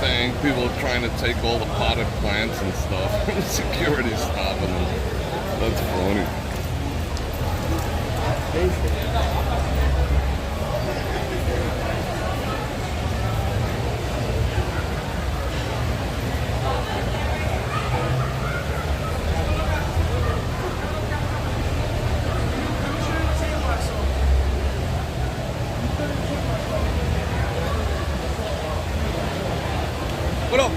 Thing, people are trying to take all the potted plants and stuff. Security's stopping them. That's funny. What up?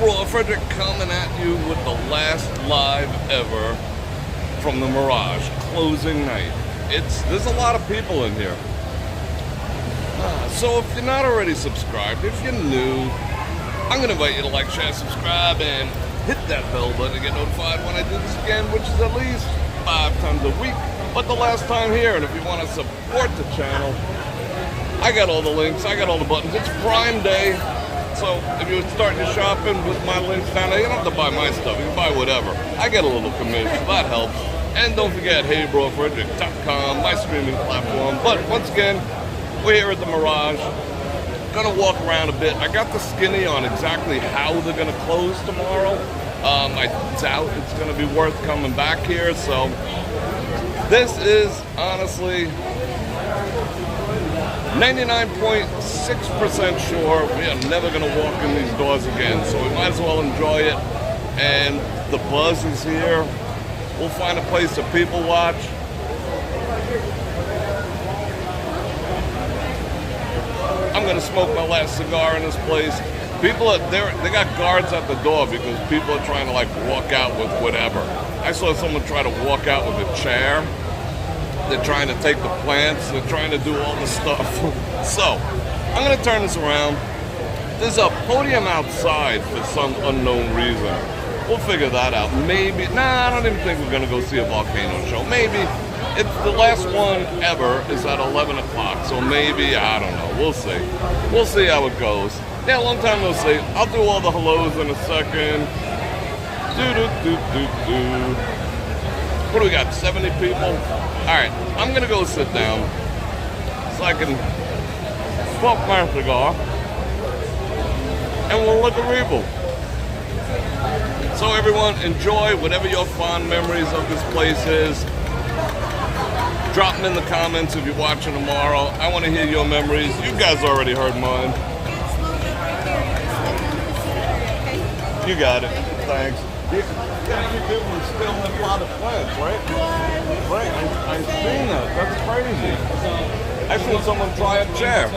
Bror Fredrik coming at you with the last live ever from the Mirage closing night. There's a lot of people in here. So if you're not already subscribed, if you're new, I'm gonna invite you to like, share, subscribe, and hit that bell button to get notified when I do this again, which is at least 5 times a week. But the last time here, and if you want to support the channel, I got all the links, I got all the buttons. It's Prime Day, so if you're starting your shopping with my links down there, you don't have to buy my stuff, you can buy whatever. I get a little commission, so that helps. And don't forget, HeyBrorFredrik.com, my streaming platform. But once again, we're here at the Mirage. Gonna walk around a bit. I got the skinny on exactly how they're gonna close tomorrow. I doubt it's gonna be worth coming back here, so this is honestly 99.6% sure we are never going to walk in these doors again, so we might as well enjoy it. And the buzz is here. We'll find a place that people watch. I'm going to smoke my last cigar in this place. People are there, they got guards at the door because people are trying to like walk out with whatever. I saw someone try to walk out with a chair. They're trying to take the plants. They're trying to do all the stuff. So, I'm going to turn this around. There's a podium outside for some unknown reason. We'll figure that out. Maybe, I don't even think we're going to go see a volcano show. Maybe. It's the last one ever is at 11 o'clock. So maybe, I don't know. We'll see. We'll see how it goes. Yeah, long time no see. I'll do all the hellos in a second. What do we got, 70 people? All right, I'm gonna go sit down so I can smoke my cigar and we'll look at people. So everyone, enjoy whatever your fond memories of this place is. Drop them in the comments if you're watching tomorrow. I wanna hear your memories. You guys already heard mine. You got it, thanks. You people are still in a lot of plants, right? Right, I've seen that. That's crazy. I've seen someone try a chair.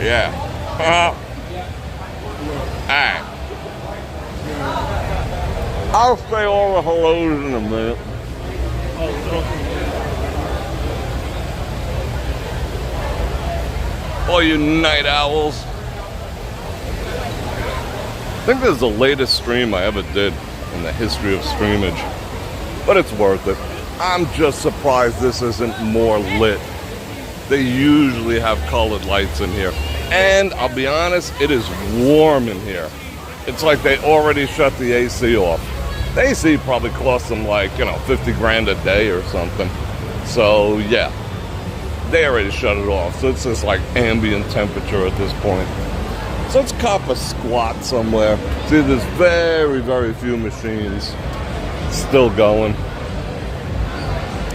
Yeah. Alright. I'll say all the hellos in a minute. All you night owls. I think this is the latest stream I ever did in the history of streamage, but it's worth it. I'm just surprised this isn't more lit. They usually have colored lights in here. And I'll be honest, it is warm in here. It's like they already shut the AC off. The AC probably cost them like, 50 grand a day or something. So yeah, they already shut it off. So it's just like ambient temperature at this point. So let's cop a squat somewhere. See, there's very, very few machines still going.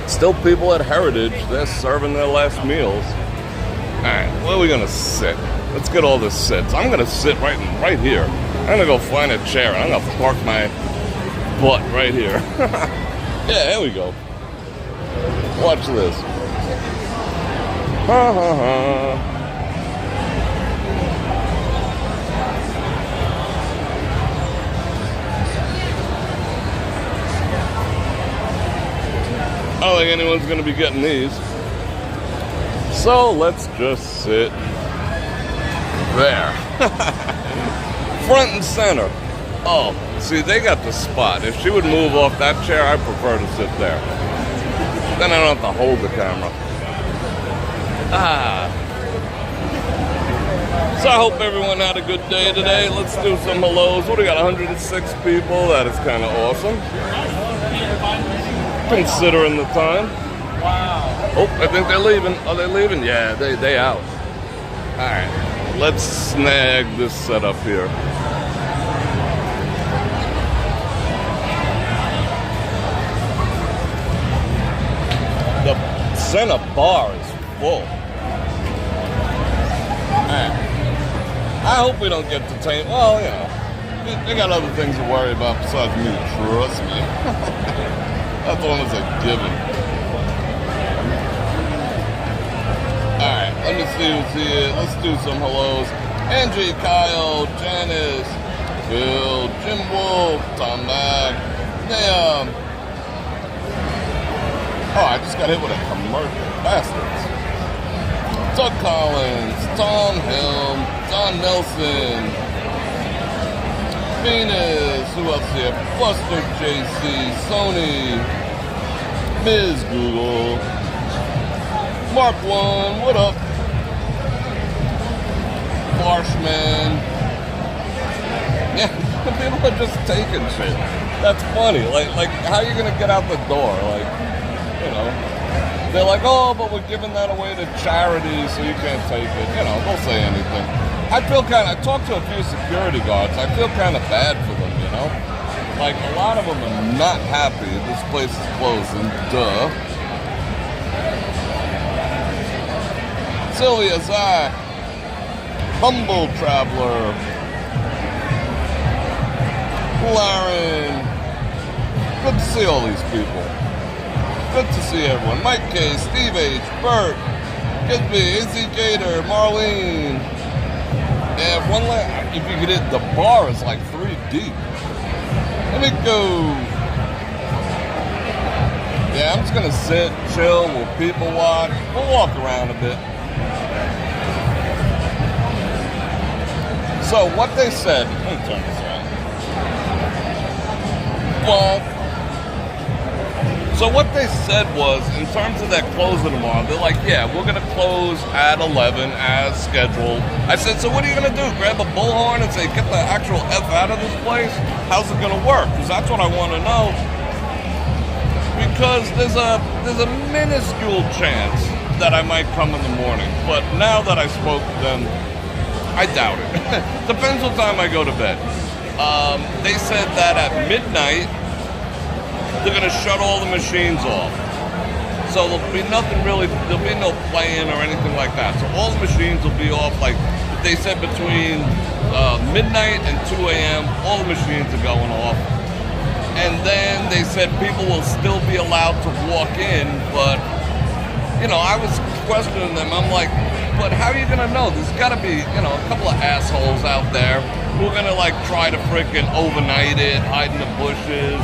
Still people at Heritage, they're serving their last meals. All right, where are we gonna sit? Let's get all the sits. I'm gonna sit right here. I'm gonna go find a chair and I'm gonna park my butt right here. Yeah, there we go. Watch this. Ha ha ha. I don't think anyone's going to be getting these. So let's just sit there. Front and center. Oh, see, they got the spot. If she would move off that chair, I prefer to sit there. Then I don't have to hold the camera. So I hope everyone had a good day today. Let's do some hellos. What do we got? 106 people. That is kind of awesome. Considering the time. Wow. Oh, I think they're leaving. Are they leaving? Yeah, they out. All right. Let's snag this setup here. The center bar is full. Alright. I hope we don't get detained. Well, you know, they got other things to worry about besides me. Trust me. That's almost a given. Alright, let me see who's here. Let's do some hellos. Angie, Kyle, Janice, Bill, Jim Wolf, Tom Mack, Liam. Oh, I just got hit with a commercial. Bastards. Doug Collins, Tom Helm, Don Nelson, Venus, who else here? Buster JC, Sony, Ms. Google, Mark One, what up? Marshman. Yeah, people are just taking shit. That's funny. Like, how are you gonna get out the door? Like, you know, they're like, oh, but we're giving that away to charity, so you can't take it. You know, they'll say anything. I talked to a few security guards. I feel kind of bad for them, you know? Like, a lot of them are not happy this place is closing. Duh. Sylvia, Zach, Humble Traveler, Lauren. Good to see all these people. Good to see everyone. Mike K, Steve H, Bert, Gidby, Izzy Gator, Marlene. Yeah, one last. If you get it, the bar is like 3 deep. Let me go. Yeah, I'm just gonna sit, chill, we'll people watch. We'll walk around a bit. So what they said, let me turn this on. Well, so what they said was, in terms of that closing tomorrow, they're like, yeah, we're going to close at 11 as scheduled. I said, so what are you going to do? Grab a bullhorn and say, get the actual F out of this place? How's it going to work? Because that's what I want to know. Because there's a minuscule chance that I might come in the morning. But now that I spoke to them, I doubt it. Depends what time I go to bed. They said that at midnight, they're going to shut all the machines off. So there'll be nothing really, there'll be no playing or anything like that. So all the machines will be off, like they said, between midnight and 2 a.m., all the machines are going off. And then they said people will still be allowed to walk in, but, you know, I was questioning them. I'm like, but how are you going to know? There's got to be, you know, a couple of assholes out there who are going to, like, try to freaking overnight it, hide in the bushes,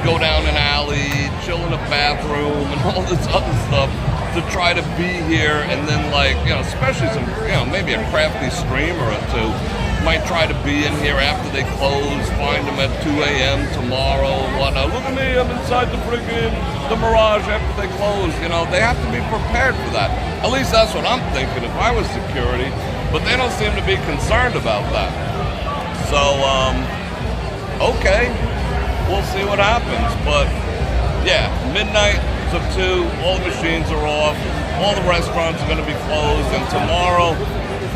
go down an alley, chill in a bathroom, and all this other stuff to try to be here. And then, like, you know, especially some, you know, maybe a crafty streamer or two might try to be in here after they close, find them at 2 a.m. tomorrow and whatnot. Look at me, I'm inside the Mirage after they close. You know, they have to be prepared for that. At least that's what I'm thinking if I was security. But they don't seem to be concerned about that. So, okay. We'll see what happens. But, yeah, midnight to 2, all the machines are off. All the restaurants are going to be closed. And tomorrow,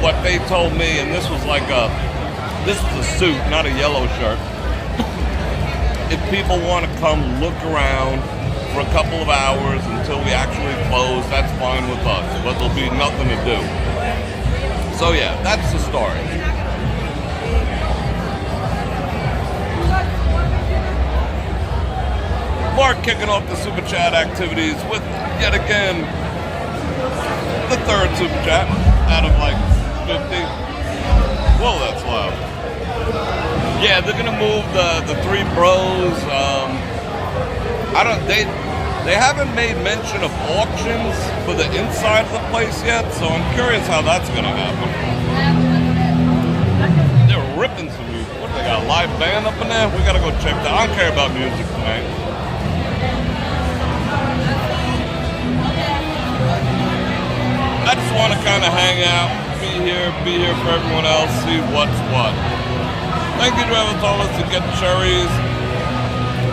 what they told me, and this was like this is a suit, not a yellow shirt. If people want to come look around for a couple of hours until we actually close, that's fine with us. But there'll be nothing to do. So yeah, that's the story. Mark kicking off the Super Chat activities with, yet again, the 3rd Super Chat out of like 50. Whoa, that's loud. Yeah, they're gonna move the 3 bros. They haven't made mention of auctions for the inside of the place yet, so I'm curious how that's gonna happen. They're ripping some music. What, they got a live band up in there? We gotta go check that. I don't care about music tonight. I just want to kind of hang out, be here for everyone else, see what's what. Thank you to whoever told us to get cherries.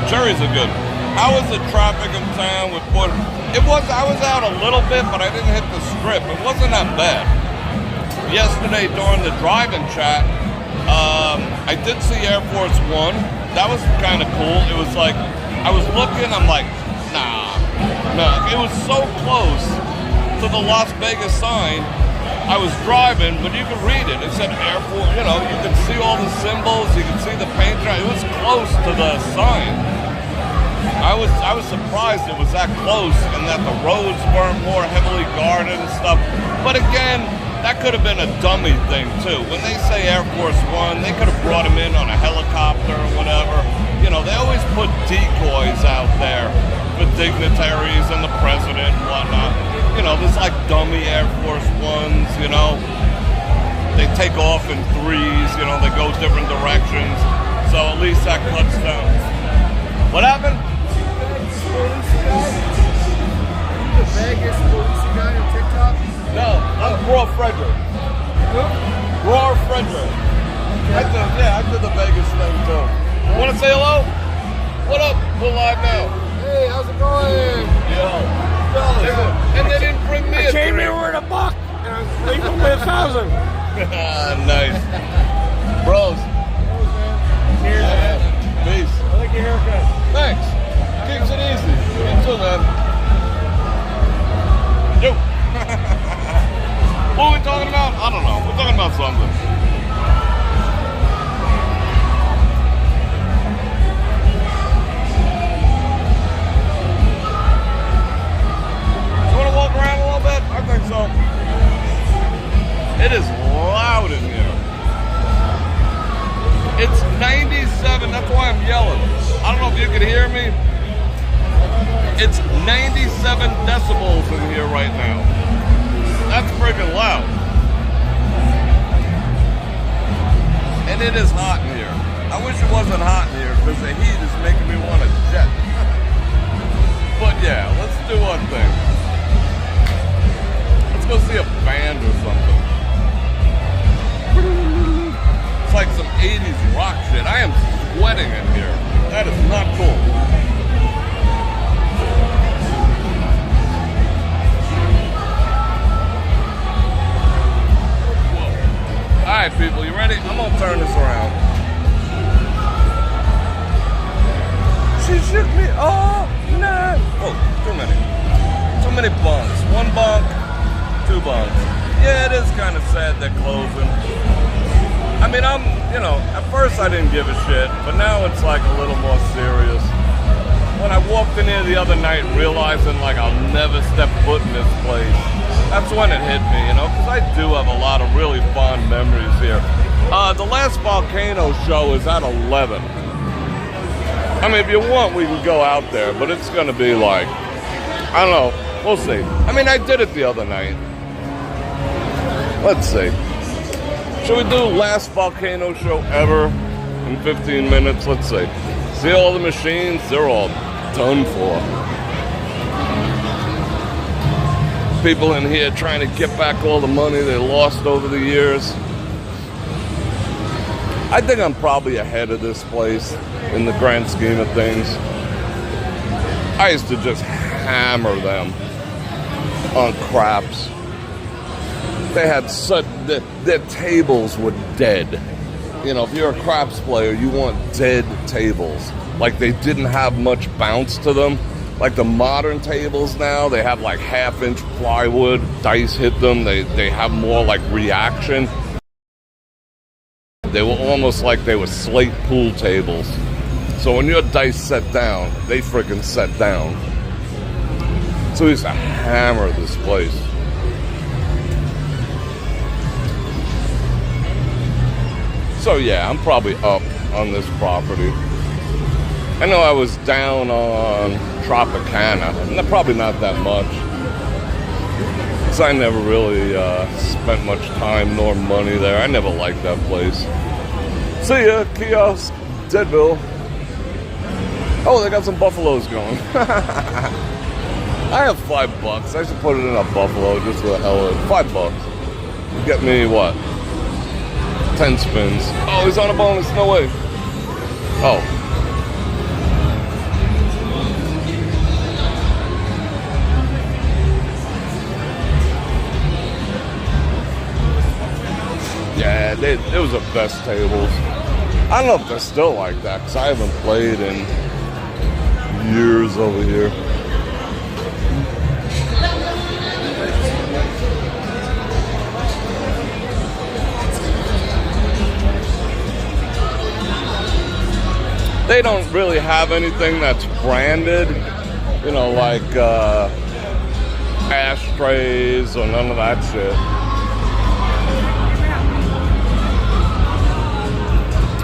Cherries are good. How was the traffic in town with Port? I was out a little bit, but I didn't hit the strip. It wasn't that bad. Yesterday during the driving chat, I did see Air Force One. That was kind of cool. It was like, I was looking, I'm like, nah. It was so close to the Las Vegas sign. I was driving, but you could read it. It said Air Force, you know, you could see all the symbols, you could see the paint job. It was close to the sign. I was surprised it was that close and that the roads weren't more heavily guarded and stuff. But again, that could have been a dummy thing too. When they say Air Force One, they could have brought him in on a helicopter or whatever. You know, they always put decoys out there for dignitaries and the president and whatnot. You know, there's like dummy Air Force Ones, you know. They take off in threes, you know, they go different directions. So at least that cuts down. What happened? The Vegas police guy on TikTok? No, I'm Bror Fredrik. Who? Bror Fredrik. Okay. I did the Vegas thing too. Want to say hello? What up? We're live now. Hey, how's it going? Yo. And they didn't bring me I a came drink. here with $1 and I'm leaving with 1,000. Nice. Bros. Cheers, man. Peace. I like your haircut. Thanks. Keeps it easy. You too, man. Yo. What are we talking about? I don't know. We're talking about something. You want to walk around a little bit? I think so. It is loud in here. It's 97. That's why I'm yelling. I don't know if you can hear me. It's 97 decibels in here right now. That's freaking loud. And it is hot in here. I wish it wasn't hot in here because the heat is making me want to jet. But yeah, let's do one thing. Let's go see a band or something. It's like some 80s rock shit. I am sweating in here. That is not cool. Alright people, you ready? I'm gonna turn this around. She shook me all night. Oh, too many bunks. One bunk, two bunks. Yeah, it is kind of sad they're closing. I mean, at first I didn't give a shit, but now it's like a little more serious. When I walked in here the other night realizing like I'll never step foot in this place, that's when it hit me, you know, because I do have a lot of really fond memories here. The last volcano show is at 11. I mean, if you want, we can go out there, but it's going to be like, I don't know, we'll see. I mean, I did it the other night. Let's see. Should we do last volcano show ever in 15 minutes? Let's see. See all the machines? They're all done for. People in here trying to get back all the money they lost over the years. I think I'm probably ahead of this place in the grand scheme of things. I used to just hammer them on craps. They had their tables were dead. You know, if you're a craps player, you want dead tables. Like they didn't have much bounce to them. Like the modern tables now, they have like half-inch plywood, dice hit them, they have more like reaction. They were almost like they were slate pool tables. So when your dice set down, they freaking set down. So we used to hammer this place. So yeah, I'm probably up on this property. I know I was down on Tropicana, and probably not that much. Because I never really spent much time nor money there. I never liked that place. See ya, kiosk, Deadville. Oh, they got some buffaloes going. I have $5. I should put it in a buffalo just for the hell of it. $5. get me what? 10 spins. Oh, he's on a bonus. No way. Oh. Yeah, it was the best tables. I don't know if they're still like that because I haven't played in years over here. They don't really have anything that's branded, you know, like ashtrays or none of that shit.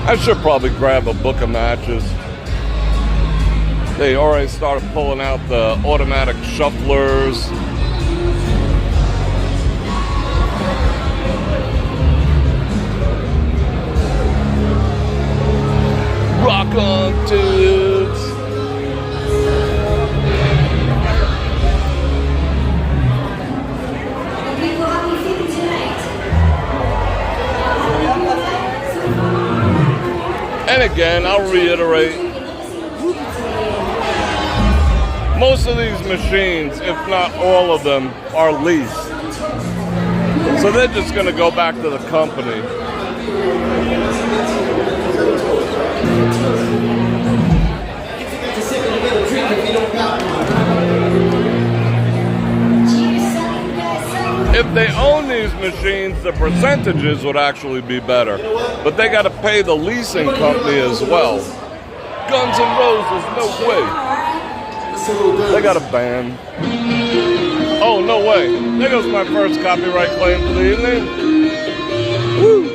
I should probably grab a book of matches. They already started pulling out the automatic shufflers. Rock on, dudes. And again, I'll reiterate, most of these machines, if not all of them, are leased. So they're just going to go back to the company. If they own these machines, the percentages would actually be better. But they got to pay the leasing company as well. Guns N' Roses, no way. They got a ban. Oh, no way. There goes my first copyright claim for the evening. Woo!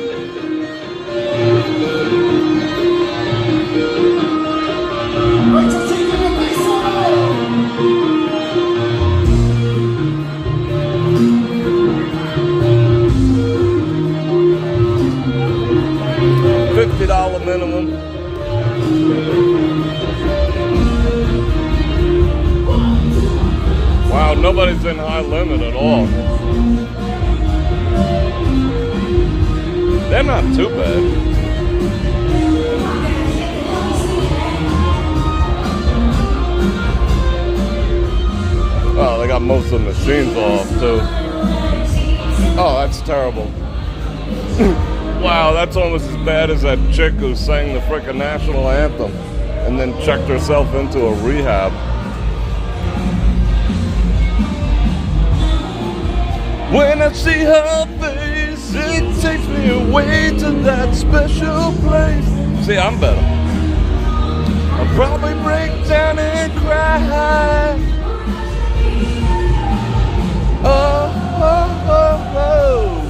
$50 minimum. Wow, nobody's in high limit at all. They're not too bad. Oh, they got most of the machines off too. Oh, that's terrible. Wow, that's almost as bad as that chick who sang the frickin' national anthem and then checked herself into a rehab. When I see her face, it takes me away to that special place. See, I'm better. I'll probably break down and cry. Oh, oh, oh, oh.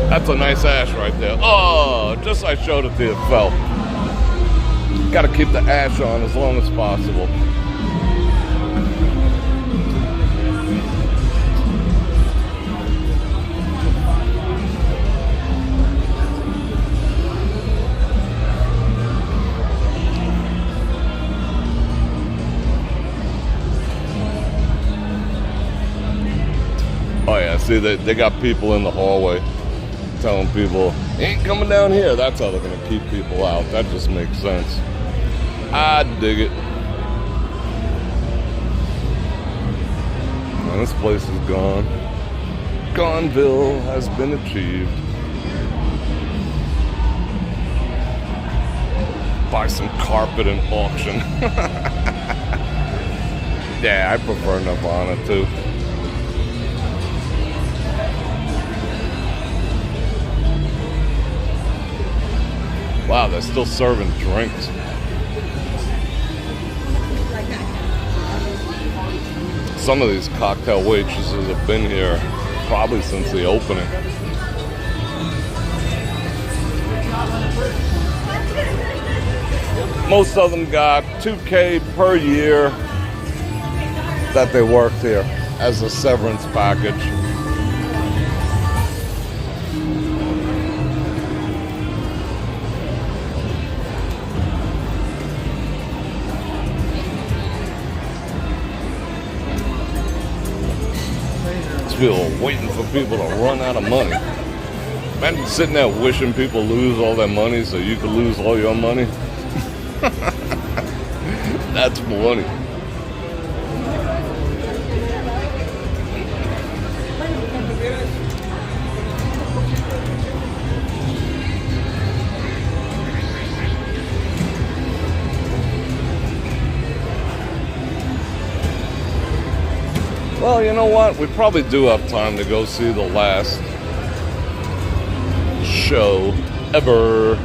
That's a nice ash right there. Oh, just I showed it to you, it fell. Got to keep the ash on as long as possible. Oh yeah, see, they got people in the hallway telling people, ain't coming down here. That's how they're going to keep people out. That just makes sense. I dig it. And this place is gone. Gonville has been achieved. Buy some carpet and auction. Yeah, I prefer Nirvana too. Wow, they're still serving drinks. Some of these cocktail waitresses have been here probably since the opening. Most of them got $2K per year that they worked here as a severance package. people waiting for people to run out of money. Imagine sitting there wishing people lose all their money so you could lose all your money. That's money. Well, you know what? We probably do have time to go see the last show ever.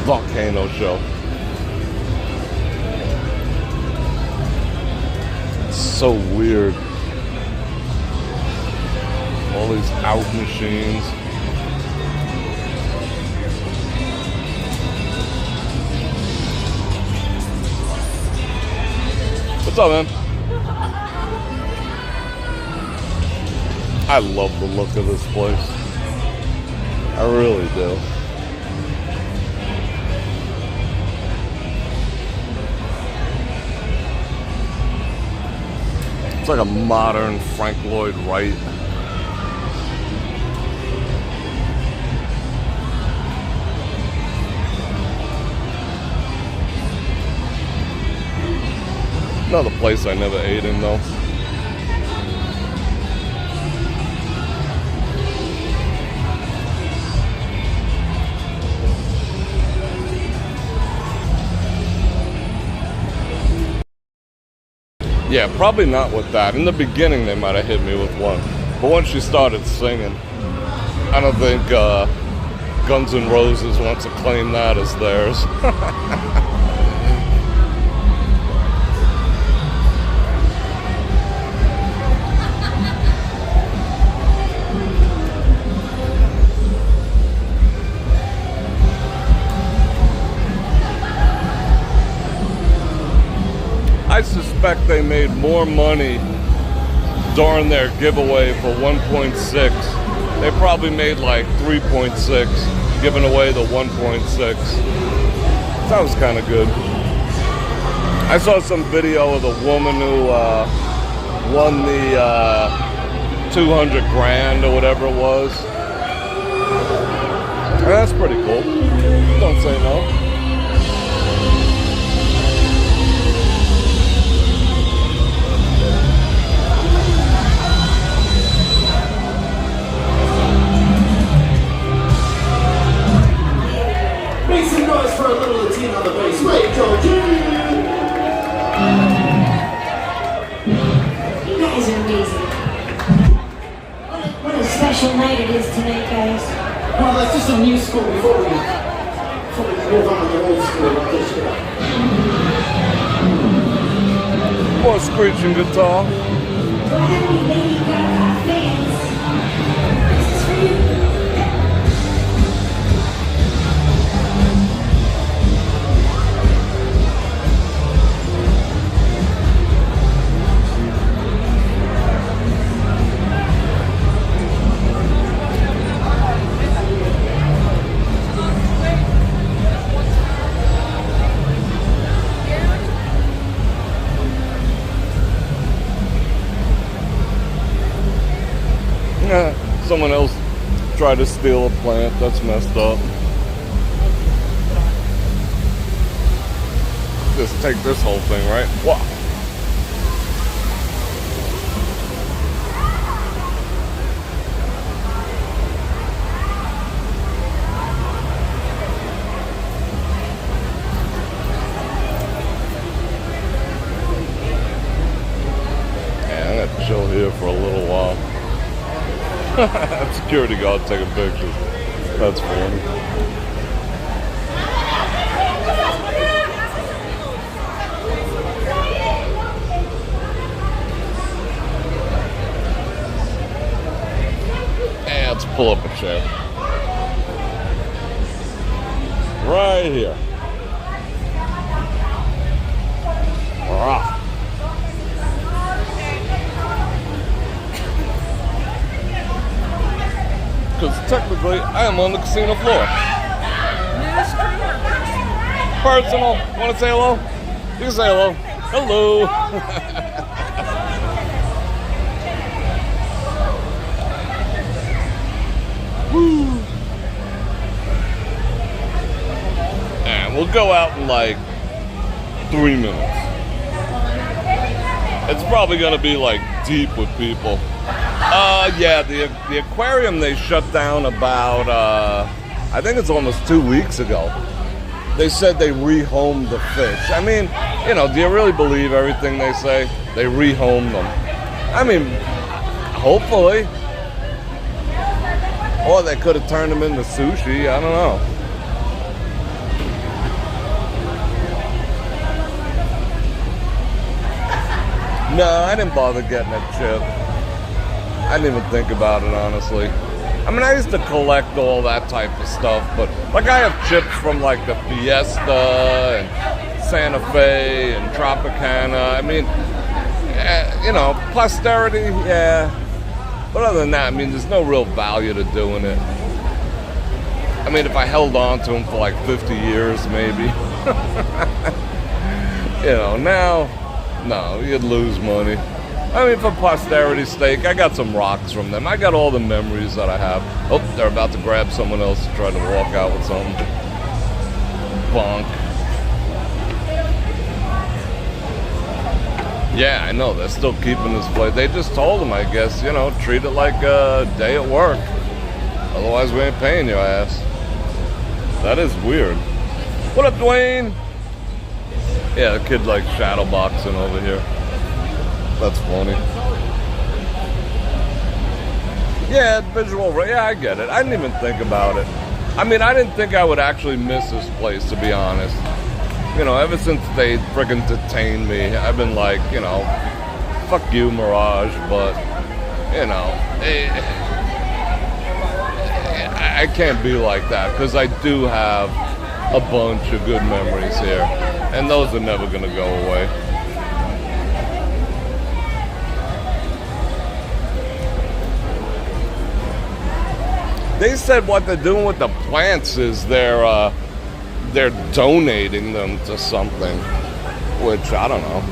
Volcano show. It's so weird. All these out machines. What's up, man? I love the look of this place. I really do. It's like a modern Frank Lloyd Wright. Another place I never ate in though. Yeah, probably not with that. In the beginning, they might have hit me with one. But once she started singing, I don't think Guns N' Roses wants to claim that as theirs. I suspect they made more money during their giveaway for 1.6. They probably made like 3.6 giving away the 1.6. Sounds kind of good. I saw some video of the woman who won the 200 grand or whatever it was. And that's pretty cool. Don't say no. Make some noise for a little Latino on the bass. Wait, George. You guys are amazing. What a special night it is tonight, guys. Well, that's just a new school before we move on to the old school. More screeching guitar. For every Lady Gaga fans, this is for you. Someone else tried to steal a plant. That's messed up. Just take this whole thing, right? Wow. Yeah, I'm gonna chill here for a little while. Security guard taking pictures. That's funny. And let's pull up a chair. Right here. Rah. Because technically, I am on the casino floor. Personal. Want to say hello? You can say hello. Hello. We'll go out in like 3 minutes. It's probably gonna be like deep with people. Yeah, the aquarium they shut down about I think it's almost 2 weeks ago. They said they rehomed the fish. I mean, you know, do you really believe everything they say? They rehomed them. I mean, hopefully. Or they could have turned them into sushi. I don't know. No, I didn't bother getting a chip. I didn't even think about it, honestly. I mean, I used to collect all that type of stuff, but like I have chips from like the Fiesta and Santa Fe and Tropicana. I mean, you know, posterity, yeah. But other than that, I mean, there's no real value to doing it. I mean, if I held on to them for like 50 years, maybe. You know, now, no, you'd lose money. I mean, for posterity's sake, I got some rocks from them. I got all the memories that I have. Oh, they're about to grab someone else to try to walk out with something. Bonk. Yeah, I know. They're still keeping this place. They just told them, I guess, you know, treat it like a day at work. Otherwise, we ain't paying your ass. That is weird. What up, Dwayne? Yeah, the kid like shadow boxing over here. That's funny. Yeah, visual. Yeah, I get it. I didn't even think about it. I mean, I didn't think I would actually miss this place, to be honest. You know, ever since they friggin' detained me, I've been like, you know, fuck you, Mirage, but, you know, I can't be like that, because I do have a bunch of good memories here, and those are never going to go away. They said what they're doing with the plants is they're donating them to something, which I don't know.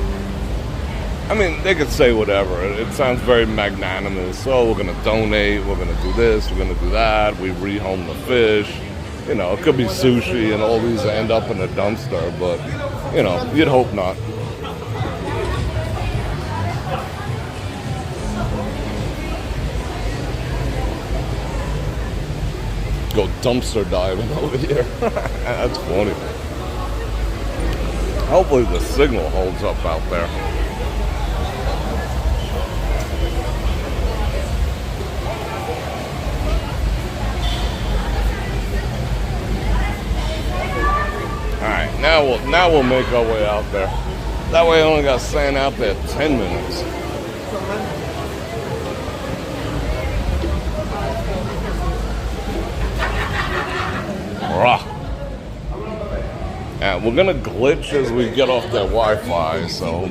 I mean, they could say whatever. It sounds very magnanimous. Oh, we're going to donate, we're going to do this, we're going to do that, we rehome the fish. You know, it could be sushi and all these end up in a dumpster, but, you know, you'd hope not. Go dumpster diving over here. That's funny. Hopefully the signal holds up out there. Alright, now we'll make our way out there. That way I only got sand out there 10 minutes. Yeah, we're gonna glitch as we get off that Wi-Fi, so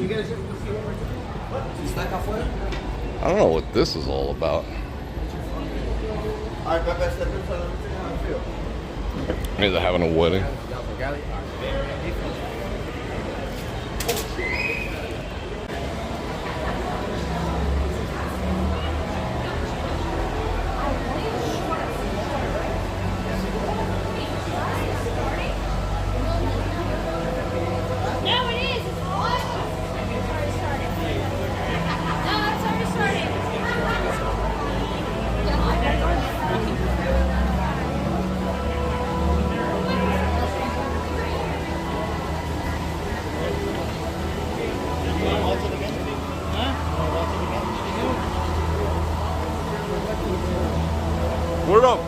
I don't know what this is all about. Maybe they're having a wedding. Word up.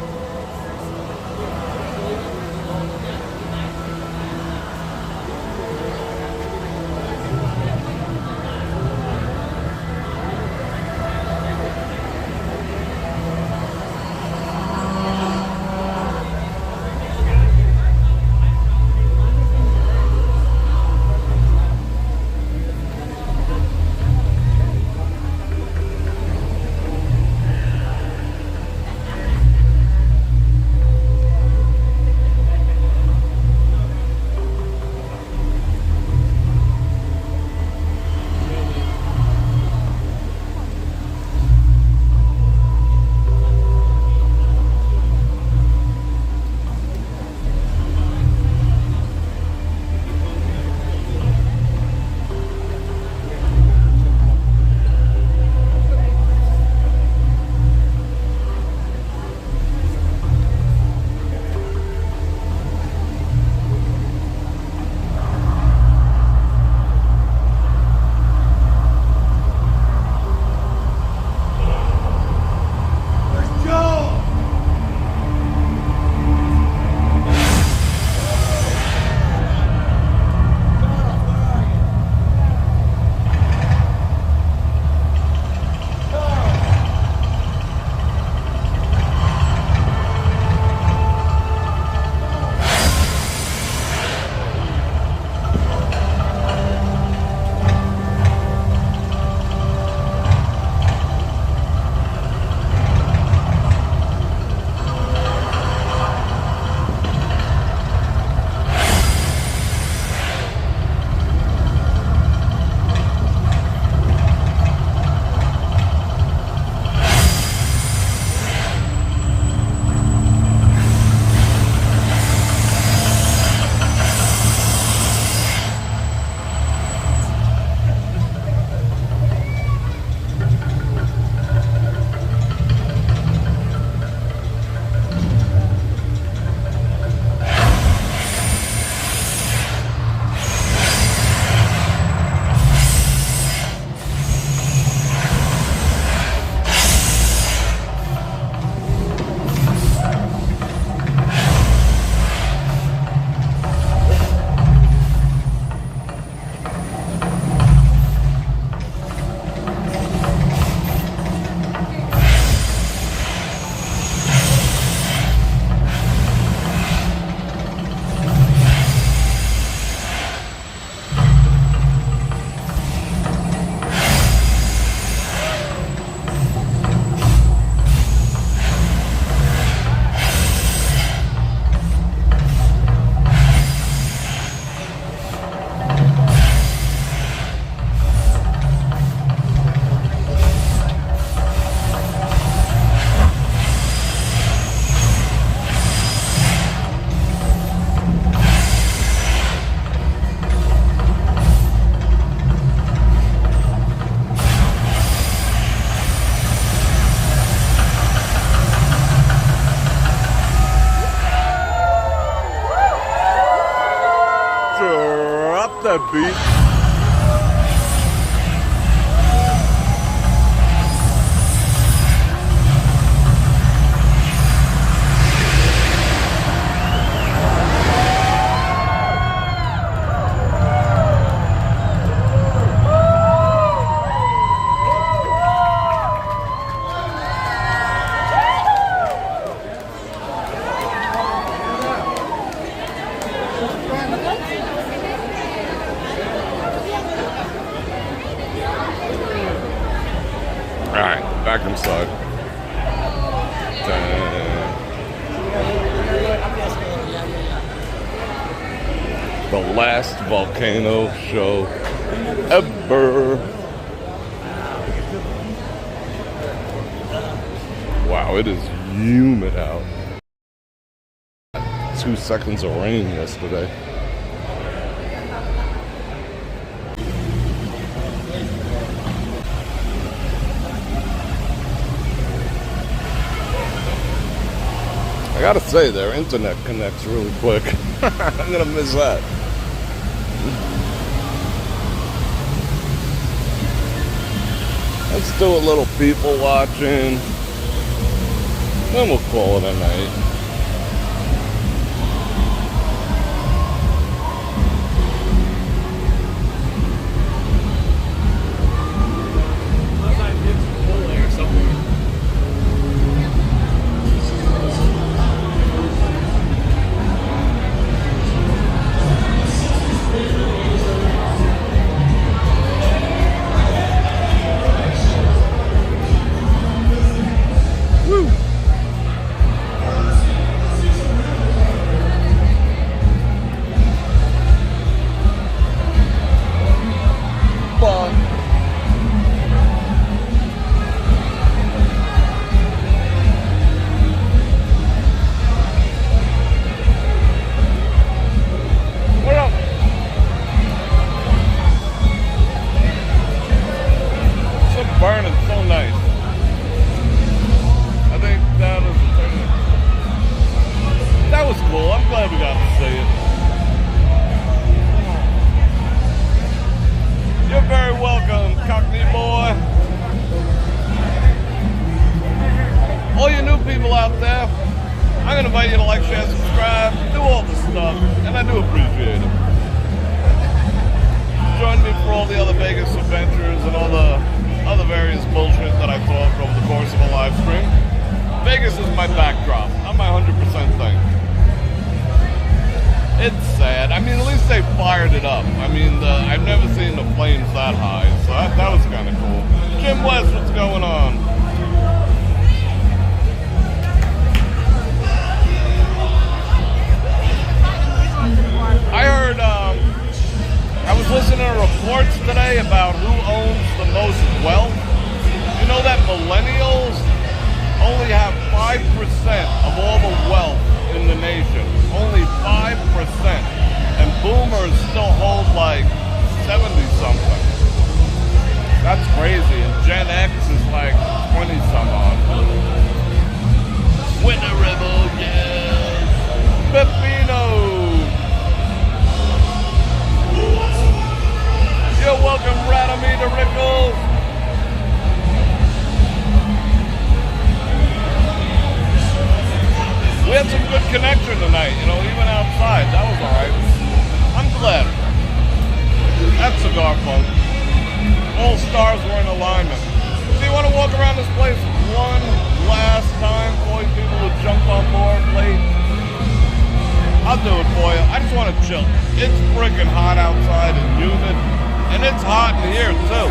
beat. Alright, back inside. The last volcano show ever. Wow, it is humid out. 2 seconds of rain yesterday. I gotta say, their internet connects really quick. I'm gonna miss that. Let's do a little people watching. Then we'll call it a night. Burning so nice. I think that was cool. I'm glad we got to see it. You're very welcome, Cockney boy. All you new people out there, I'm gonna invite you to like, share, subscribe, do all the stuff, and I do appreciate it. Join me for all the other Vegas adventures and all the other various bullshit that I talk over the course of a live stream. Vegas is my backdrop. I'm my 100% thing. It's sad. I mean, at least they fired it up. I mean, I've never seen the flames that high, so that was kind of cool. Jim West, what's going on? I heard, I was listening to reports today about who owns the most wealth. You know that millennials only have 5% of all the wealth in the nation. Only 5%. And boomers still hold like 70-something. That's crazy. And Gen X is like 20-some odd. Winter Rebel, yes. Pepino. You're welcome, Radamita Rickles. We had some good connection tonight, you know, even outside. That was alright. I'm glad. That's cigar fun. All stars were in alignment. So you want to walk around this place one last time for you people to jump on board late? I'll do it for you. I just want to chill. It's freaking hot outside and humid. And it's hot in here, too.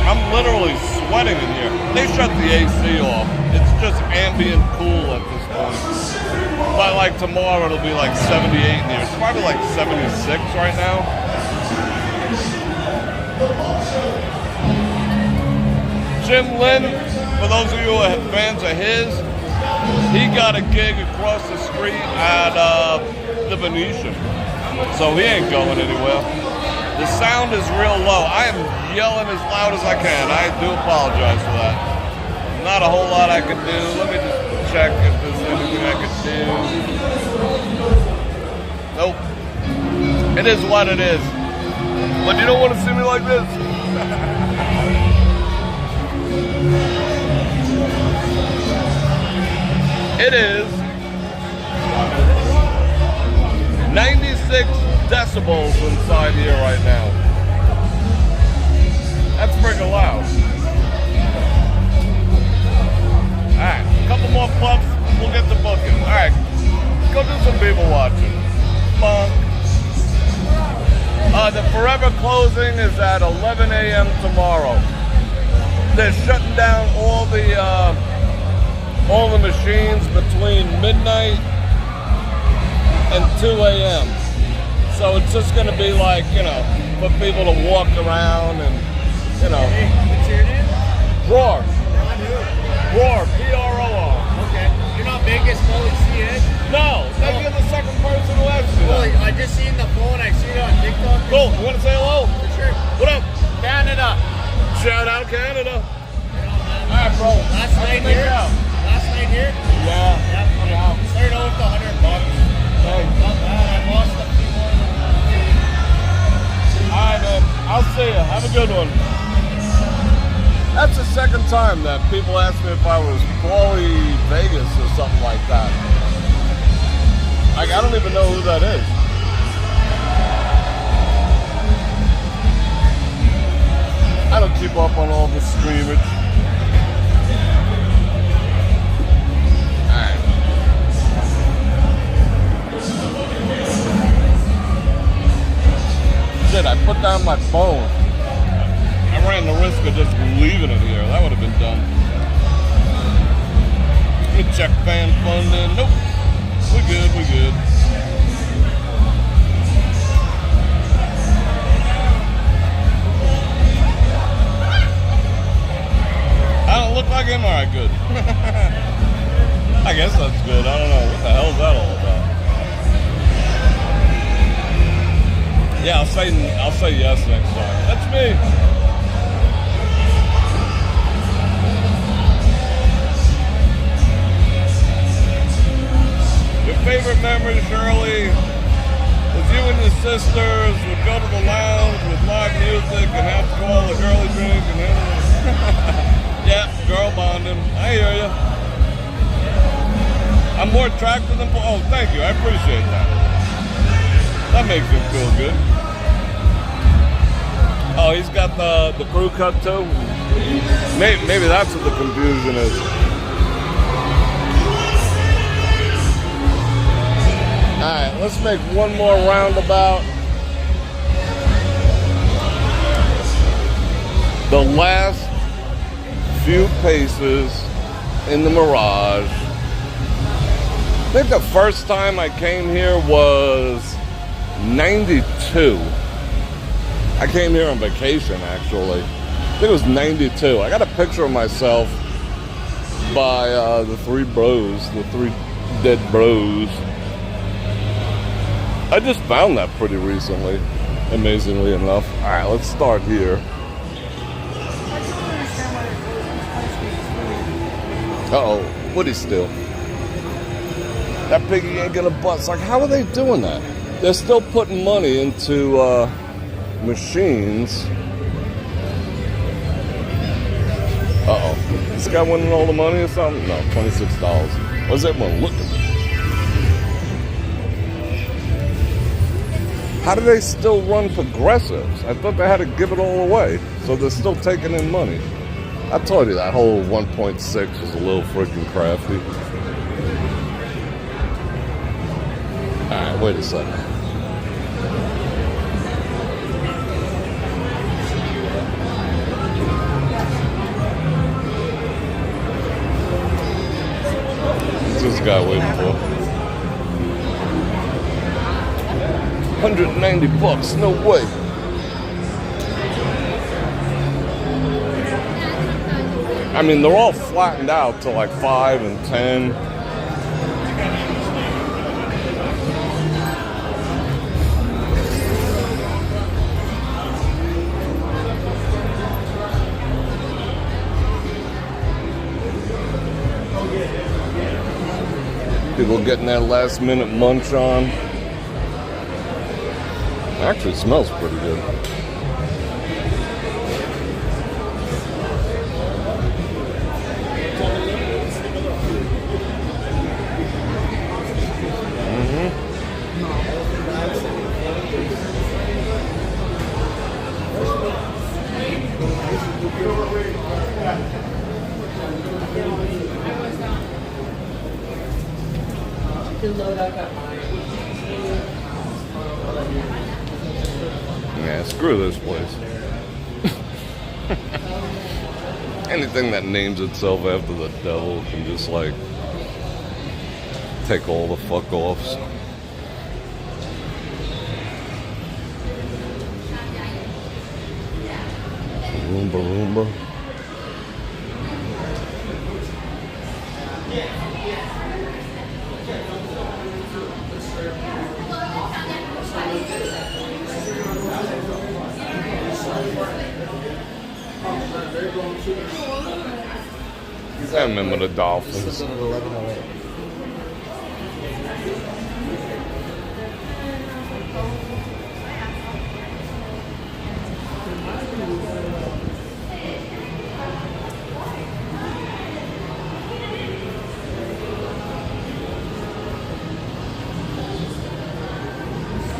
I'm literally sweating in here. They shut the AC off. It's just ambient cool at this point. By like tomorrow, it'll be like 78 in here. It's probably like 76 right now. Jim Lynn, for those of you who are fans of his, he got a gig across the street at the Venetian. So he ain't going anywhere. The sound is real low. I am yelling as loud as I can. I do apologize for that. Not a whole lot I can do. Let me just check if there's anything I can do. Nope. It is what it is. But you don't want to see me like this. It is 96 decibels inside here right now. That's freaking loud. Alright, a couple more puffs, we'll get to booking. Alright, go do some people watching. Funk. The forever closing is at 11 a.m. tomorrow. They're shutting down all the machines between midnight and 2 a.m. So it's just going to be like, you know, for people to walk around and, you know. Hey, what's your name? Bror. Bror, P-R-O-R. Okay. You're not Vegas Police Rd? No, then you're the second person who asked me Well, that. I just seen the phone. I seen it on TikTok. Cool, you want to say hello? For sure. What up? Canada. Shout out Canada. All right, bro. Last night here. Last night here. Yeah. Yeah. Started out with $100. Hey. Not bad. I lost a few more. All right, man. I'll see you. Have a good one. That's the second time that people ask me if I was Paulie Vegas or something like that. Like, I don't even know who that is. I don't keep up on all the streamage. Alright. Shit, I put down my phone. I ran the risk of just leaving it here. That would have been dumb. Let me check fan funding. Nope. We good, we good. I don't look like him? Alright, good. I guess that's good. I don't know. What the hell is that all about? Yeah, I'll say yes next time. That's me. Your favorite memory, Shirley, was you and your sisters would go to the lounge with live music and have to go all the girly drink and yeah, girl bonding. I hear you. I'm more attractive than oh, thank you. I appreciate that. That makes him feel good. Oh, he's got the crew cut too. Maybe that's what the confusion is. Alright, let's make one more roundabout. The last few paces in the Mirage. I think the first time I came here was 92. I came here on vacation, actually. I think it was 92. I got a picture of myself by the three dead bros. I just found that pretty recently, amazingly enough. All right, let's start here. Uh-oh, Woody's still. That piggy ain't gonna bust. Like, how are they doing that? They're still putting money into machines. Uh-oh. This guy winning all the money or something? No, $26. What's everyone looking at? How do they still run progressives? I thought they had to give it all away. So they're still taking in money. I told you that whole 1.6 was a little freaking crafty. Alright, wait a second. What's this guy waiting for? 190 bucks, no way. I mean, they're all flattened out to like 5 and 10. People getting that last minute munch on. Actually smells pretty good. Yeah, screw this place. Anything that names itself after the devil can just like take all the fuck offs. Roomba Roomba. I remember the Dolphins.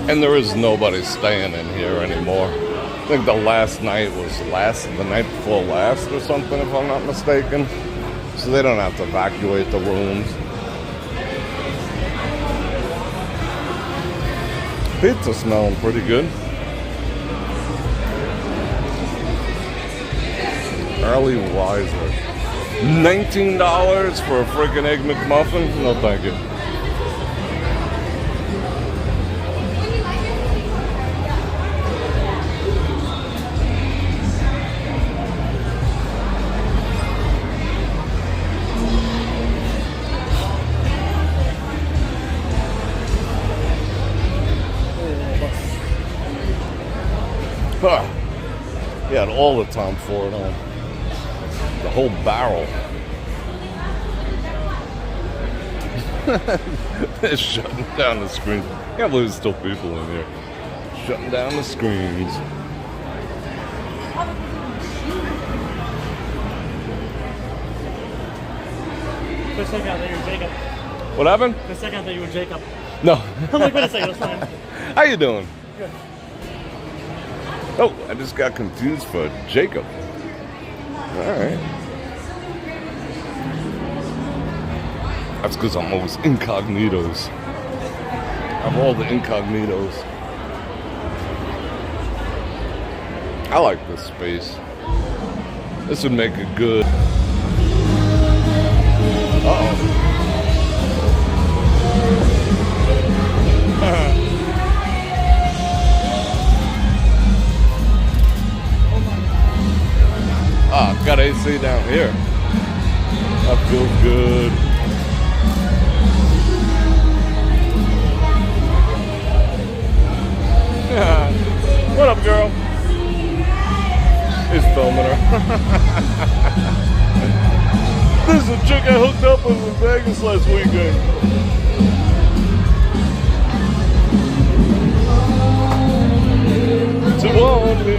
And there is nobody staying in here anymore. I think the last night was the night before last or something, if I'm not mistaken. So they don't have to evacuate the rooms. Pizza smelling pretty good. Early Wiser. $19 for a freaking Egg McMuffin? No thank you. He had all the Tom Ford on. The whole barrel. They're shutting down the screens. I can't believe there's still people in here. Shutting down the screens. For a second, I thought you were Jacob. What happened? For a second, I thought you were Jacob. No. I'm like, wait a second, that's fine. How you doing? Good. Oh, I just got confused for Jacob. Alright. That's because I'm always incognitos. I'm all the incognitos. I like this space. This would make a good... Uh-oh. Ah, got AC down here. That feels good. What up, girl? He's filming her. This is a chick I hooked up with in Vegas last weekend. To want me.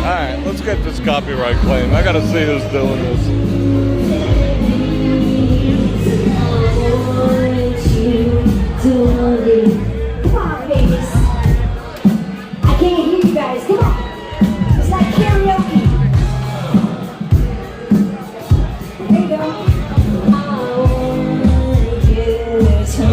Alright, let's get this copyright claim. I gotta see who's doing this. Come on, babies. I can't hear you guys. Come on. It's like karaoke. There you go. I want you to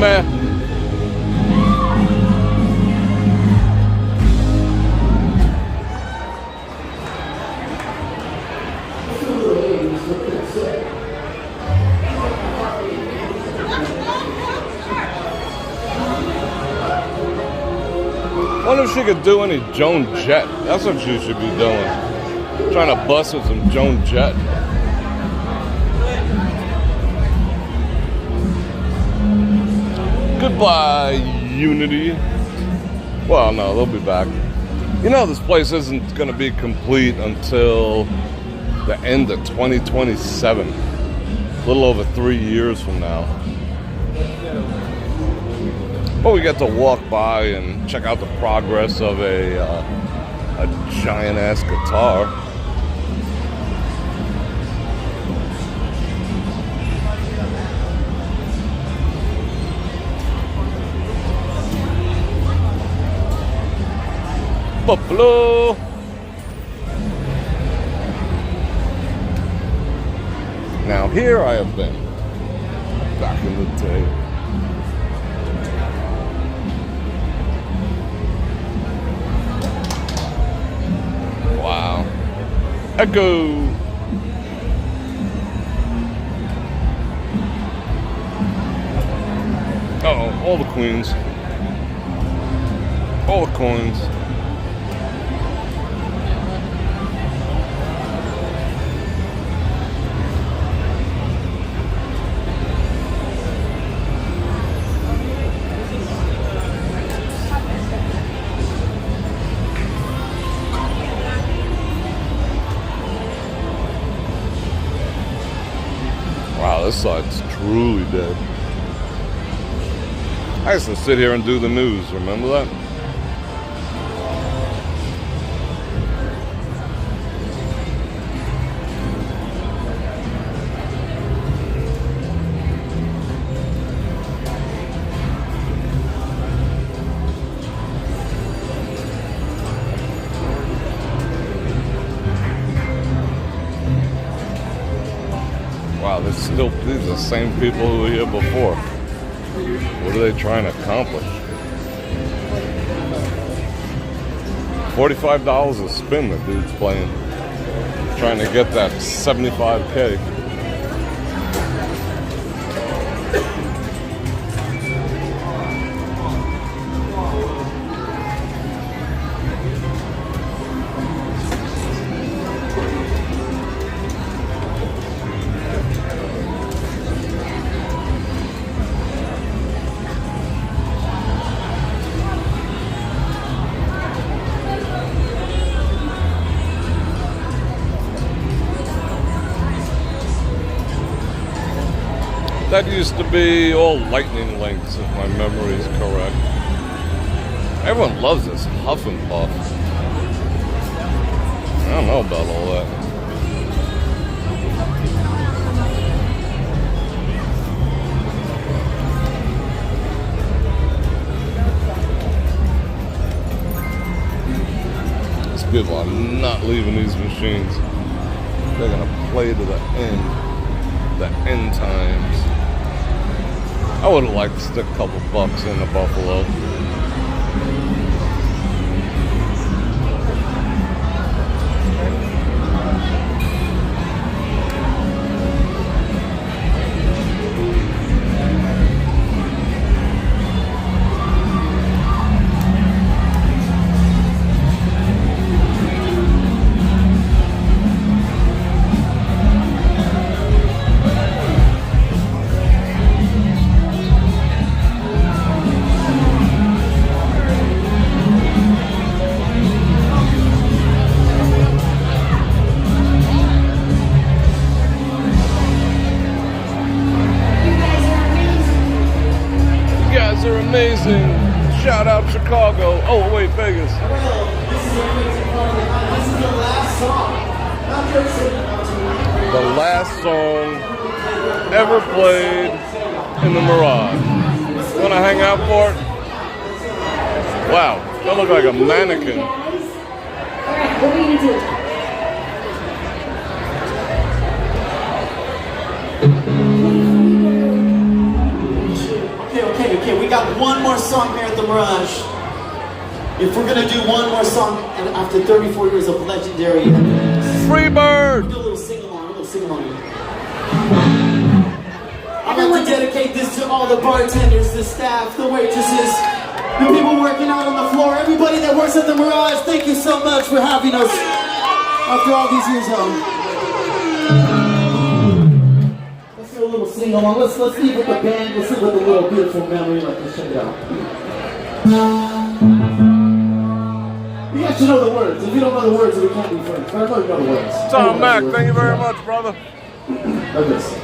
Meh. Wonder if she could do any Joan Jett. That's what she should be doing. Trying to bust with some Joan Jett. Goodbye, Unity. Well, no, they'll be back. You know, this place isn't going to be complete until the end of 2027. A little over 3 years from now. But we get to walk by and check out the progress of a giant-ass guitar. Buffalo. Now here I have been back in the day. Wow. Echo. Uh-oh, all the queens. All the coins. Wow, this side's truly dead. I used to sit here and do the news, remember that? Wow, these are the same people who were here before. What are they trying to accomplish? $45 a spin the dude's playing. Trying to get that 75K. That used to be all lightning links, if my memory is correct. Everyone loves this huff and puff. I don't know about all that. These people are not leaving these machines. They're gonna play to the end times. I would have liked to stick a couple bucks in the Buffalo. Are amazing. Shout out Chicago. Oh wait, Vegas. This is the last song. The last song ever played in the Mirage. Wanna hang out for it? Wow, that look like a mannequin. Alright, what are we gonna do? Okay, we got one more song here at the Mirage. If we're gonna do one more song, and after 34 years of legendary Freebird! do a little sing-along, I'd like to dedicate this to all the bartenders, the staff, the waitresses, the people working out on the floor, everybody that works at the Mirage. Thank you so much for having us after all these years. Let's do a little sing. sing along. Let's leave with the band. Let's leave with a little beautiful memory like this. Check it out. You guys should know the words. If you don't know the words, we can't be friends. But I know you know the words. Tom Mac, thank you very much, brother. Like this.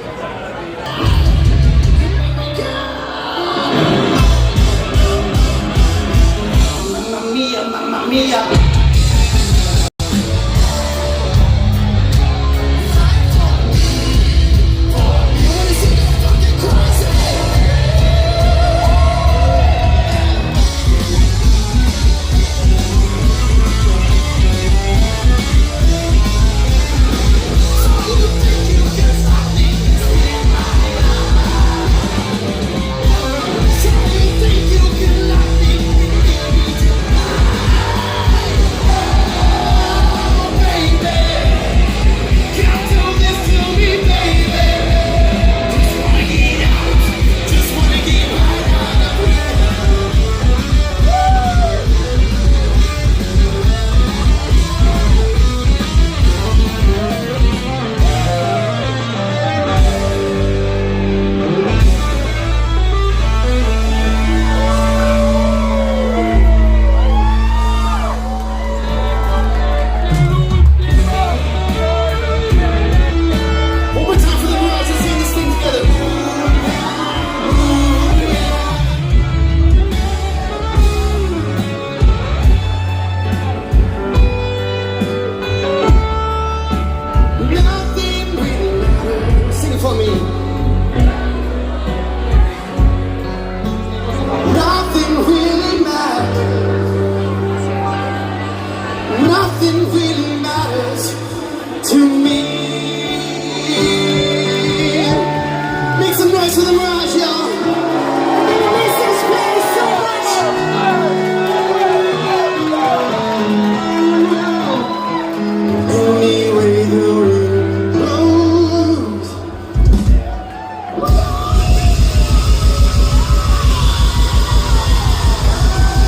Mamma mia, mamma mia. For the Mirage, y'all. I miss this place so much. Anyway, the wind blows.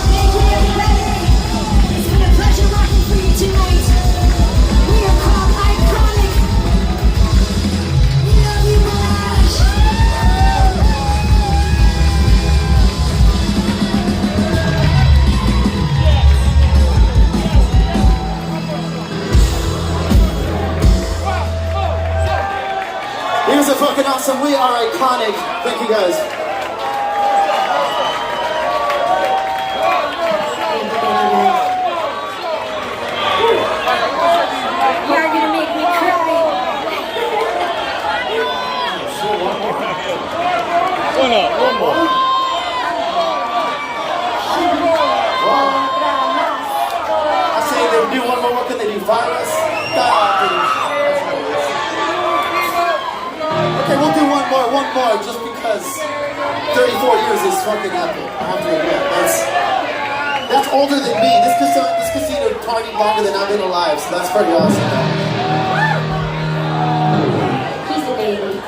Thank you, everybody. It's been a pleasure rocking for you tonight. We are called Iconic. We love you, Mirage. You guys are fucking awesome. We are iconic. Thank you guys. You are gonna make me cry. One more. I say they do one more. What can they do? Virus? Okay, we'll do one more, just because 34 years is fucking epic. I have to admit, that's older than me. This casino partied longer than I've been alive, so that's pretty awesome. He's a baby.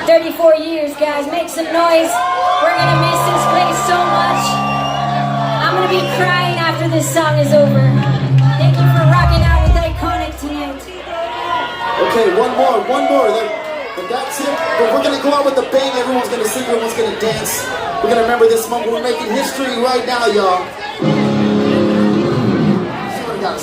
34 years, guys. Make some noise. We're gonna miss this place so much. I'm gonna be crying after this song is over. Thank you for rocking out with Iconic tonight. Okay, one more. But that's it. But we're gonna go out with a bang. Everyone's gonna sing. Everyone's gonna dance. We're gonna remember this moment. We're making history right now, y'all. See what we got.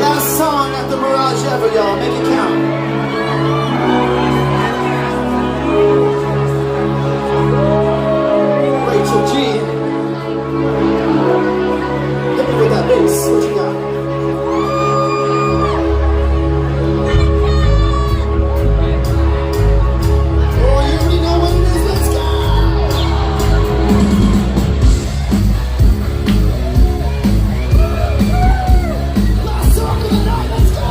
Last song at the Mirage ever, y'all. Make it count. Rachel G. Hit me with that bass. What you got? Oh, you already know what it is. Let's go. Last song of the night. Let's go.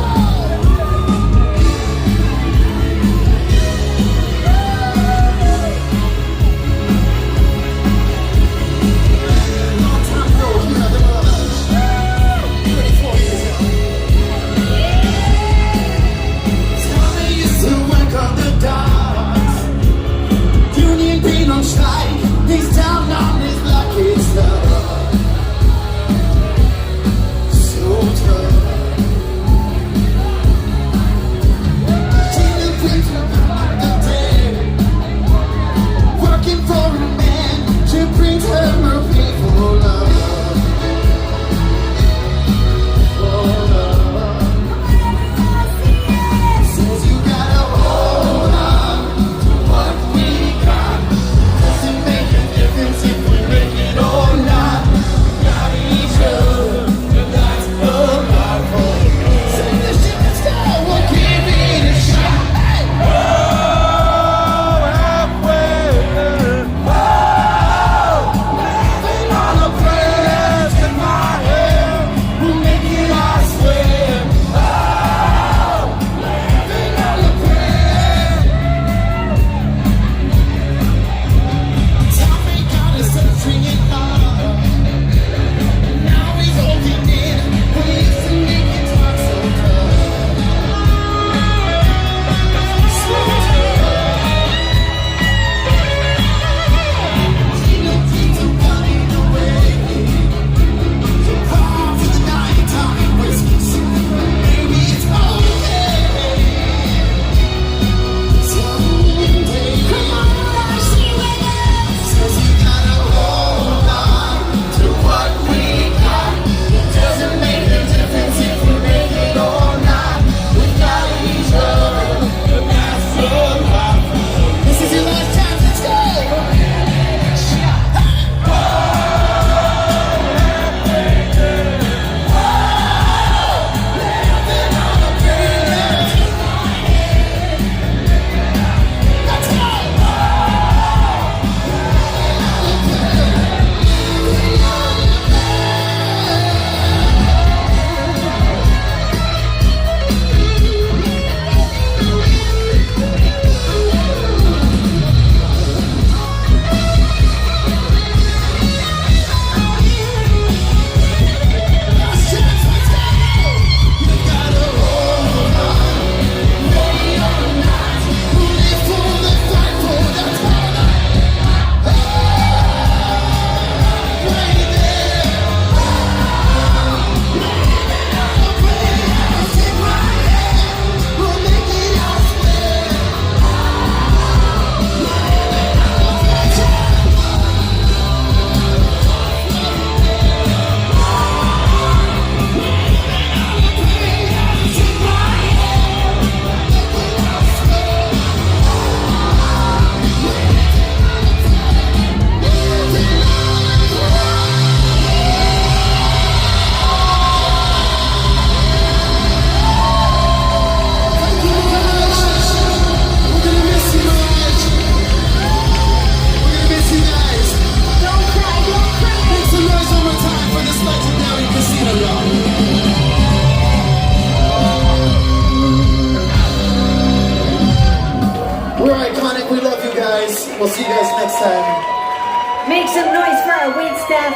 boys. We'll see you guys next time. Make some noise for our wait staff,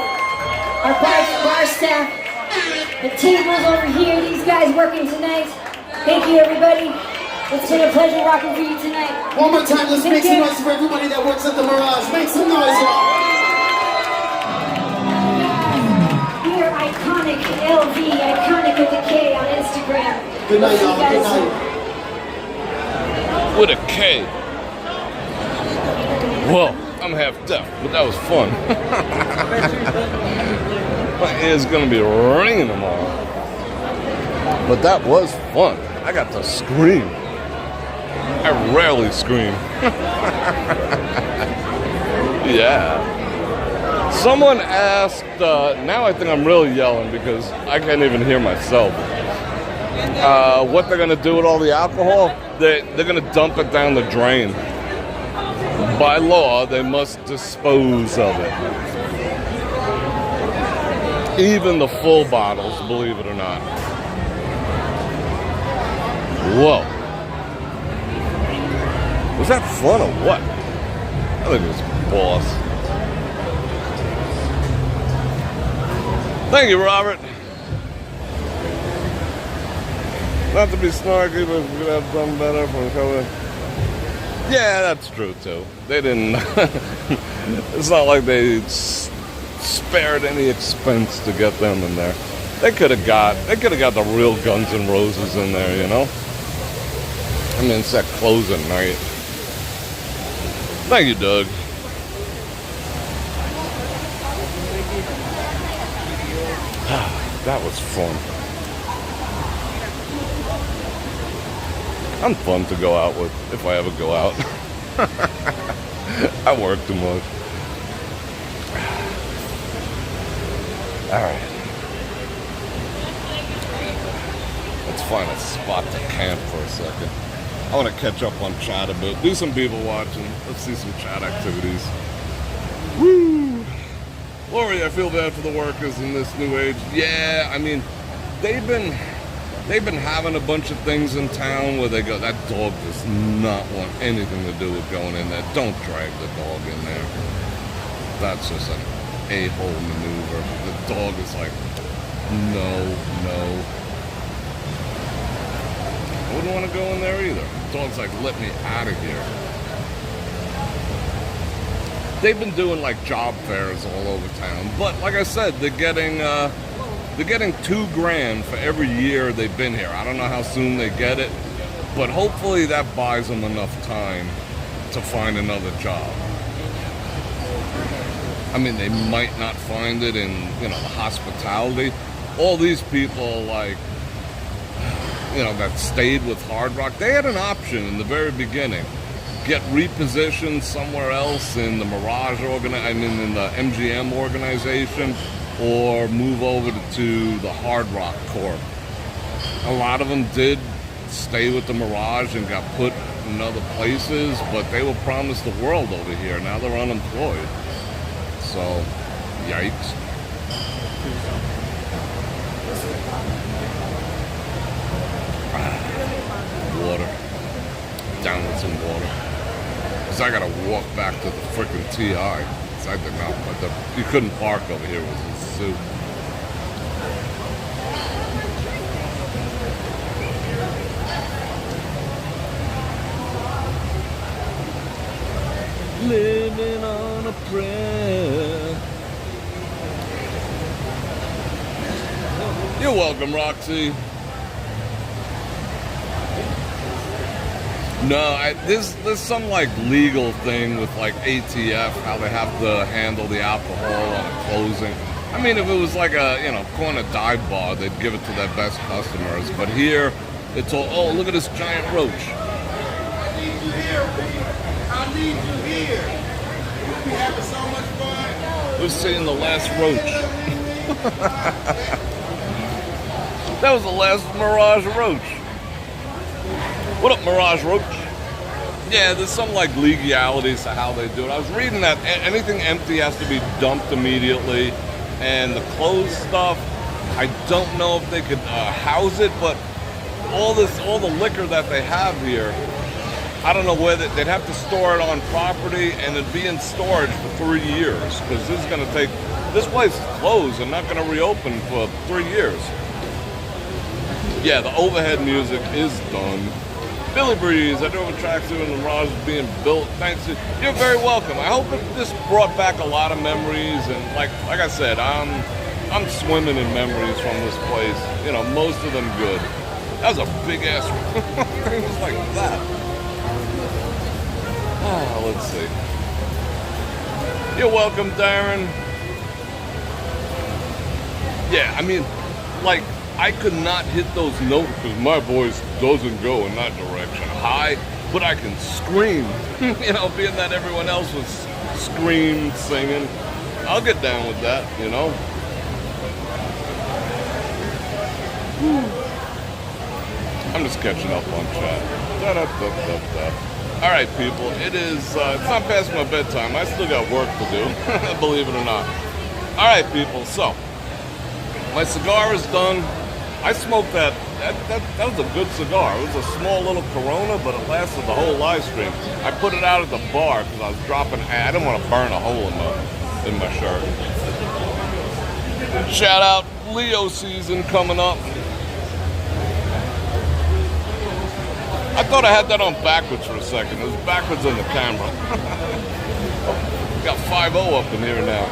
our bar staff, the tables over here, these guys working tonight. Thank you, everybody. It's been a pleasure rocking for you tonight. One more time, let's make some noise for everybody that works at the Mirage. Make some noise, y'all. We are iconic LV, iconic with a K on Instagram. Good night, y'all. Good night. With a K. Well, I'm half deaf, but that was fun. My ear's gonna be ringing tomorrow. But that was fun. I got to scream. I rarely scream. Yeah. Someone asked, now I think I'm really yelling because I can't even hear myself. What they're gonna do with all the alcohol? They're gonna dump it down the drain. By law, they must dispose of it. Even the full bottles, believe it or not. Whoa. Was that fun or what? I think it was boss. Thank you, Robert. Not to be snarky, but we could have done better for COVID. Yeah, that's true too. They didn't. It's not like they spared any expense to get them in there. They could have got the real Guns N' Roses in there, you know. I mean, it's that closing night. Thank you, Doug. That was fun. I'm fun to go out with, if I ever go out. I work too much. Alright. Let's find a spot to camp for a second. I want to catch up on chat a bit. Do some people watching. Let's see some chat activities. Woo! Lori, I feel bad for the workers in this new age. Yeah, I mean, they've been having a bunch of things in town where they go, that dog does not want anything to do with going in there. Don't drag the dog in there. That's just an a-hole maneuver. The dog is like, no. I wouldn't want to go in there either. The dog's like, let me out of here. They've been doing like job fairs all over town. But like I said, they're getting $2,000 for every year they've been here. I don't know how soon they get it, but hopefully that buys them enough time to find another job. I mean, they might not find it in, the hospitality. All these people, like, that stayed with Hard Rock, they had an option in the very beginning. Get repositioned somewhere else in the Mirage in the MGM organization, or move over to the Hard Rock Corp. A lot of them did stay with the Mirage and got put in other places, but they were promised the world over here. Now they're unemployed. So, yikes. Water. Down with some water. Because I gotta walk back to the frickin' TI. I did not, but you couldn't park over here. It was a zoo. Living on a prayer. You're welcome, Roxy. No, there's some like legal thing with like ATF, how they have to handle the alcohol on a closing. I mean, if it was like a, corner dive bar, they'd give it to their best customers. But here, it's all, oh, look at this giant roach. I need you here, I need you here. We having so much fun. We're seeing the last roach. That was the last Mirage roach. What up, Mirage Roach? Yeah, there's some like legalities to how they do it. I was reading that anything empty has to be dumped immediately, and the closed stuff, I don't know if they could house it, but all the liquor that they have here, I don't know whether they'd have to store it on property and it'd be in storage for 3 years because this is going to take. This place is closed and not going to reopen for 3 years. Yeah, the overhead music is done. Billy Breeze, I drove a track through and the Mirage is being built. Thanks to you're very welcome. I hope that this brought back a lot of memories and like I said, I'm swimming in memories from this place. You know, most of them good. That was a big ass. It was like that. Let's see. You're welcome, Darren. Yeah, I mean, like, I could not hit those notes because my voice doesn't go in that direction high, but I can scream. You know, being that everyone else was scream singing, I'll get down with that, you know. I'm just catching up on chat. All right, people, it's not past my bedtime. I still got work to do, believe it or not. All right, people, so my cigar is done. I smoked that was a good cigar. It was a small little Corona, but it lasted the whole live stream. I put it out at the bar because I was dropping. I didn't want to burn a hole in my shirt. Shout out Leo season coming up. I thought I had that on backwards for a second. It was backwards on the camera. Got 5-0 up in here now.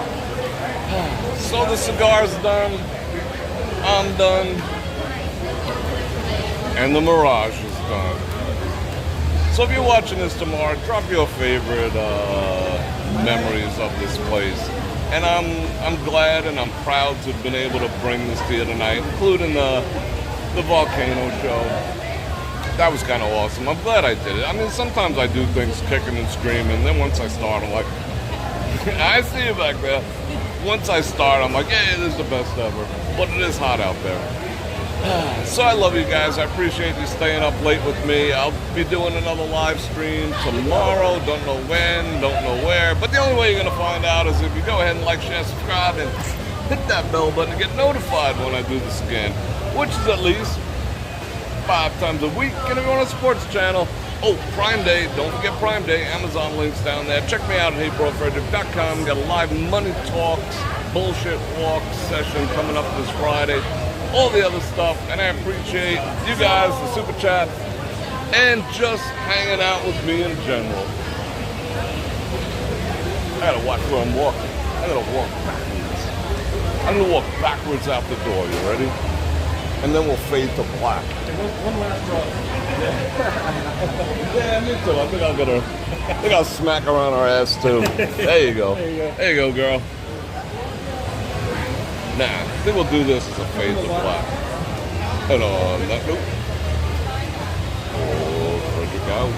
So the cigar's done. I'm done. And the Mirage is done. So if you're watching this tomorrow, drop your favorite memories of this place. And I'm glad and I'm proud to have been able to bring this to you tonight, including the volcano show. That was kind of awesome. I'm glad I did it. I mean, sometimes I do things kicking and screaming. Then once I start, I'm like, I see you back there. Once I start, I'm like, yeah, this is the best ever. But it is hot out there. So I love you guys. I appreciate you staying up late with me. I'll be doing another live stream tomorrow. Don't know when, don't know where. But the only way you're going to find out is if you go ahead and like, share, subscribe, and hit that bell button to get notified when I do this again, which is at least 5 times a week. And if you want a sports channel, Prime Day, don't forget Prime Day, Amazon links down there. Check me out at HeyBrorFredrik.com. Got a live money talks, bullshit walk session coming up this Friday. All the other stuff, and I appreciate you guys, the super chat, and just hanging out with me in general. I gotta watch where I'm walking. I gotta walk backwards. I'm gonna walk backwards out the door, you ready? And then we'll fade to black. One last draw. Yeah, me too. I think I'll smack around our ass too. There you go. There you go, girl. Nah, I think we'll do this as a fade to black. And on that note, Fredrik out.